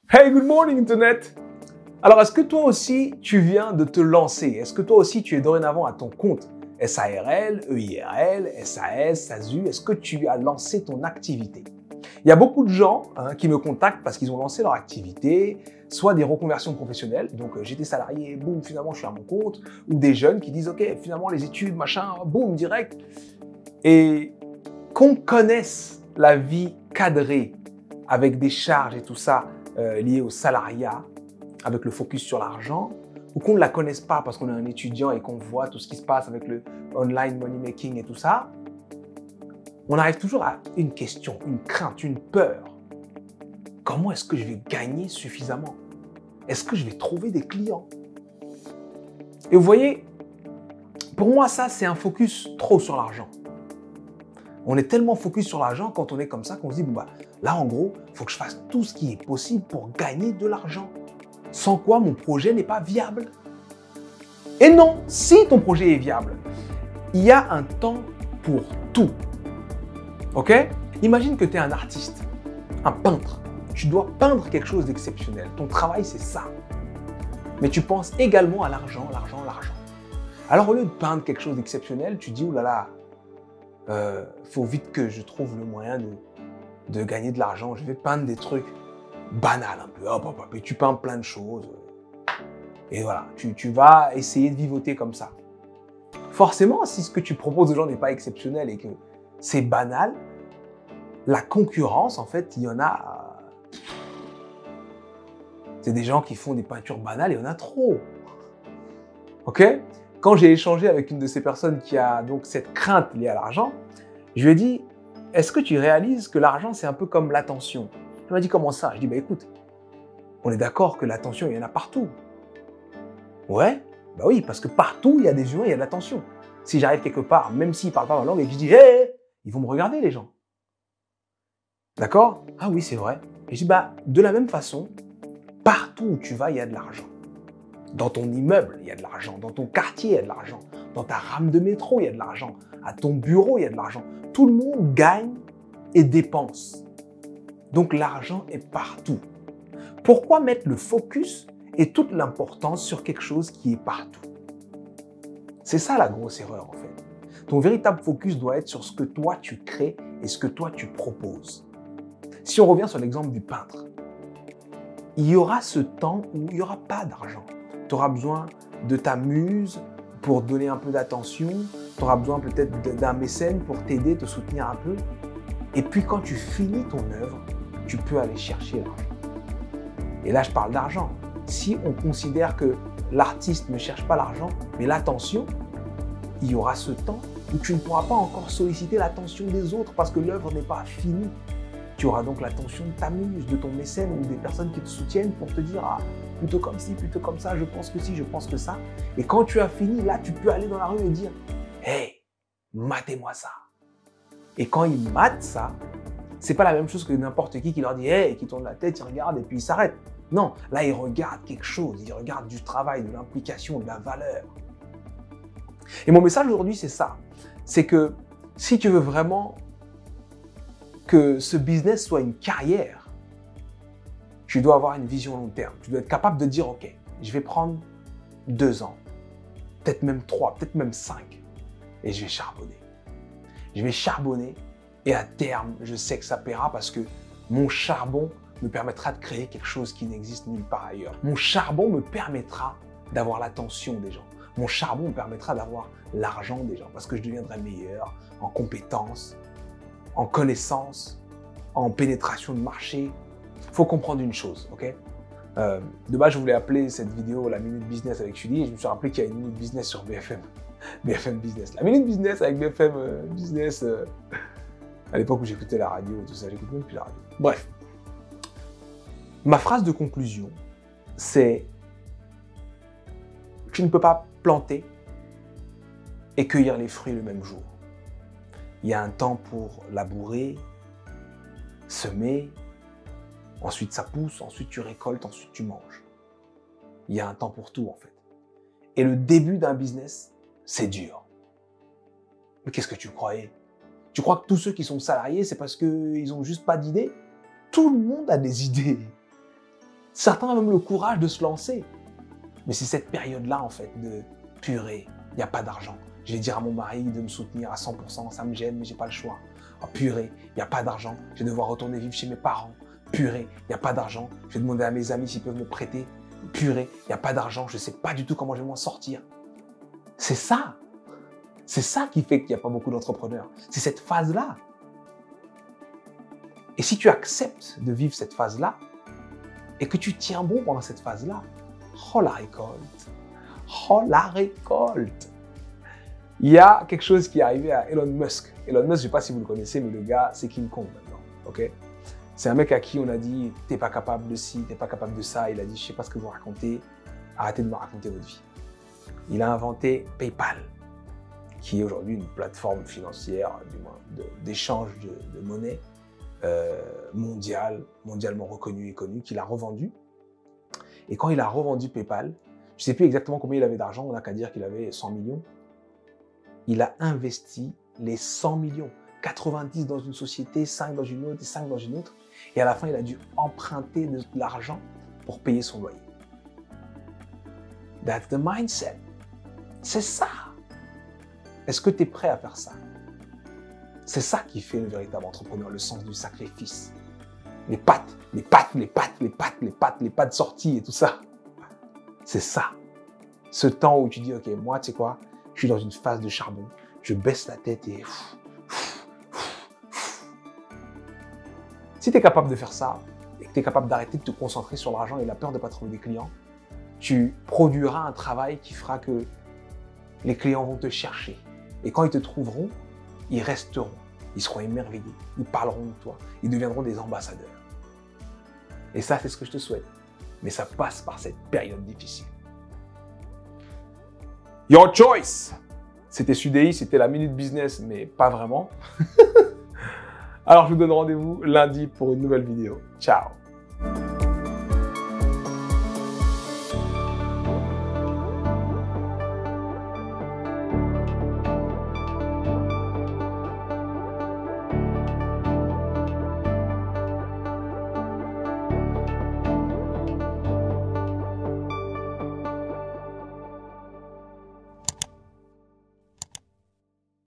Hey, good morning Internet! Alors, est-ce que toi aussi, tu viens de te lancer? Est-ce que toi aussi, tu es dorénavant à ton compte SARL, EIRL, SAS, SASU? Est-ce que tu as lancé ton activité? Il y a beaucoup de gens qui me contactent parce qu'ils ont lancé leur activité, soit des reconversions professionnelles, donc j'étais salarié, boum, finalement je suis à mon compte, ou des jeunes qui disent, ok, finalement les études, machin, boum, direct. Et qu'on connaisse la vie cadrée avec des charges et tout ça liées au salariat, avec le focus sur l'argent, ou qu'on ne la connaisse pas parce qu'on est un étudiant et qu'on voit tout ce qui se passe avec le online money making et tout ça, on arrive toujours à une question, une crainte, une peur. Comment est-ce que je vais gagner suffisamment? Est-ce que je vais trouver des clients? Et vous voyez, pour moi, ça, c'est un focus trop sur l'argent. On est tellement focus sur l'argent quand on est comme ça qu'on se dit, bon bah, là, en gros, il faut que je fasse tout ce qui est possible pour gagner de l'argent. Sans quoi mon projet n'est pas viable. Et non, si ton projet est viable, il y a un temps pour tout. Ok? Imagine que tu es un artiste, un peintre. Tu dois peindre quelque chose d'exceptionnel. Ton travail, c'est ça. Mais tu penses également à l'argent, l'argent, l'argent. Alors, au lieu de peindre quelque chose d'exceptionnel, tu dis, oh là là, faut vite que je trouve le moyen de gagner de l'argent. Je vais peindre des trucs banals un peu. Hop, hop, hop. Et tu peins plein de choses. Et voilà, tu vas essayer de vivoter comme ça. Forcément, si ce que tu proposes aux gens n'est pas exceptionnel et que c'est banal, la concurrence, en fait, il y en a... C'est des gens qui font des peintures banales, il y en a trop. Ok? Quand j'ai échangé avec une de ces personnes qui a donc cette crainte liée à l'argent, je lui ai dit, est-ce que tu réalises que l'argent, c'est un peu comme l'attention? Elle m'a dit, comment ça? Je dis, bah écoute, on est d'accord que l'attention, il y en a partout. Ouais, bah oui, parce que partout, il y a des humains, il y a de l'attention. Si j'arrive quelque part, même s'ils ne parlent pas ma langue, et que je dis, hé, ils vont me regarder, les gens. D'accord? Ah oui, c'est vrai. Et je dis, bah, de la même façon, partout où tu vas, il y a de l'argent. Dans ton immeuble, il y a de l'argent. Dans ton quartier, il y a de l'argent. Dans ta rame de métro, il y a de l'argent. À ton bureau, il y a de l'argent. Tout le monde gagne et dépense. Donc l'argent est partout. Pourquoi mettre le focus et toute l'importance sur quelque chose qui est partout? C'est ça la grosse erreur en fait. Ton véritable focus doit être sur ce que toi tu crées et ce que toi tu proposes. Si on revient sur l'exemple du peintre, il y aura ce temps où il n'y aura pas d'argent. Tu auras besoin de ta muse pour donner un peu d'attention, tu auras besoin peut-être d'un mécène pour t'aider, te soutenir un peu. Et puis quand tu finis ton œuvre, tu peux aller chercher l'argent. Et là, je parle d'argent. Si on considère que l'artiste ne cherche pas l'argent, mais l'attention, il y aura ce temps où tu ne pourras pas encore solliciter l'attention des autres parce que l'œuvre n'est pas finie. Tu auras donc l'attention de ta muse, de ton mécène ou des personnes qui te soutiennent pour te dire « Ah, plutôt comme ci, plutôt comme ça, je pense que ci, je pense que ça. » Et quand tu as fini, là, tu peux aller dans la rue et dire « Hey, matez-moi ça. » Et quand ils matent ça, c'est pas la même chose que n'importe qui leur dit « Hey », qui tourne la tête, il regarde et puis il s'arrête. Non, là, il regarde quelque chose, il regarde du travail, de l'implication, de la valeur. Et mon message aujourd'hui, c'est ça. C'est que si tu veux vraiment que ce business soit une carrière, tu dois avoir une vision long terme. Tu dois être capable de dire, OK, je vais prendre 2 ans, peut-être même 3, peut-être même 5, et je vais charbonner. Je vais charbonner et à terme, je sais que ça paiera parce que mon charbon me permettra de créer quelque chose qui n'existe nulle part ailleurs. Mon charbon me permettra d'avoir l'attention des gens. Mon charbon me permettra d'avoir l'argent des gens parce que je deviendrai meilleur en compétences, en connaissances, en pénétration de marché. Il faut comprendre une chose, ok? De base, je voulais appeler cette vidéo la Minute Business avec Julie et je me suis rappelé qu'il y a une Minute Business sur BFM. BFM Business. La Minute Business avec BFM Business, à l'époque où j'écoutais la radio et tout ça, j'écoute même plus la radio. Bref. Ma phrase de conclusion, c'est « Tu ne peux pas planter et cueillir les fruits le même jour. Il y a un temps pour labourer, semer, ensuite ça pousse, ensuite tu récoltes, ensuite tu manges. Il y a un temps pour tout en fait. Et le début d'un business, c'est dur. Mais qu'est-ce que tu croyais? Tu crois que tous ceux qui sont salariés, c'est parce qu'ils n'ont juste pas d'idées? Tout le monde a des idées. Certains ont même le courage de se lancer. Mais c'est cette période-là, en fait, de purée, il n'y a pas d'argent. Je vais dire à mon mari de me soutenir à 100%, ça me gêne, mais j'ai pas le choix. Oh, purée, il n'y a pas d'argent, je vais devoir retourner vivre chez mes parents. Purée, il n'y a pas d'argent, je vais demander à mes amis s'ils peuvent me prêter. Purée, il n'y a pas d'argent, je ne sais pas du tout comment je vais m'en sortir. C'est ça. C'est ça qui fait qu'il n'y a pas beaucoup d'entrepreneurs. C'est cette phase-là. Et si tu acceptes de vivre cette phase-là, et que tu tiens bon pendant cette phase-là, oh la récolte! Oh la récolte! Il y a quelque chose qui est arrivé à Elon Musk. Elon Musk, je ne sais pas si vous le connaissez, mais le gars, c'est King Kong maintenant. Okay? C'est un mec à qui on a dit « t'es pas capable de ci, t'es pas capable de ça ». Il a dit « je ne sais pas ce que vous racontez, arrêtez de me raconter votre vie ». Il a inventé PayPal, qui est aujourd'hui une plateforme financière, du moins d'échange de monnaie mondialement reconnue et connue, qu'il a revendu. Et quand il a revendu PayPal, je ne sais plus exactement combien il avait d'argent, on n'a qu'à dire qu'il avait 100 millions. Il a investi les 100 millions, 90 dans une société, 5 dans une autre et 5 dans une autre. Et à la fin, il a dû emprunter de l'argent pour payer son loyer. That's the mindset. C'est ça. Est-ce que tu es prêt à faire ça? C'est ça qui fait le véritable entrepreneur, le sens du sacrifice. Les pattes, les pattes, les pattes, les pattes, les pattes, les pattes sorties et tout ça. C'est ça. Ce temps où tu dis, ok, moi, tu sais quoi, je suis dans une phase de charbon, je baisse la tête et... Si tu es capable de faire ça, et que tu es capable d'arrêter de te concentrer sur l'argent et la peur de ne pas trouver des clients, tu produiras un travail qui fera que les clients vont te chercher. Et quand ils te trouveront, ils resteront. Ils seront émerveillés. Ils parleront de toi. Ils deviendront des ambassadeurs. Et ça, c'est ce que je te souhaite. Mais ça passe par cette période difficile. Your choice! C'était Sudei, c'était la Minute Business, mais pas vraiment. Alors, je vous donne rendez-vous lundi pour une nouvelle vidéo. Ciao!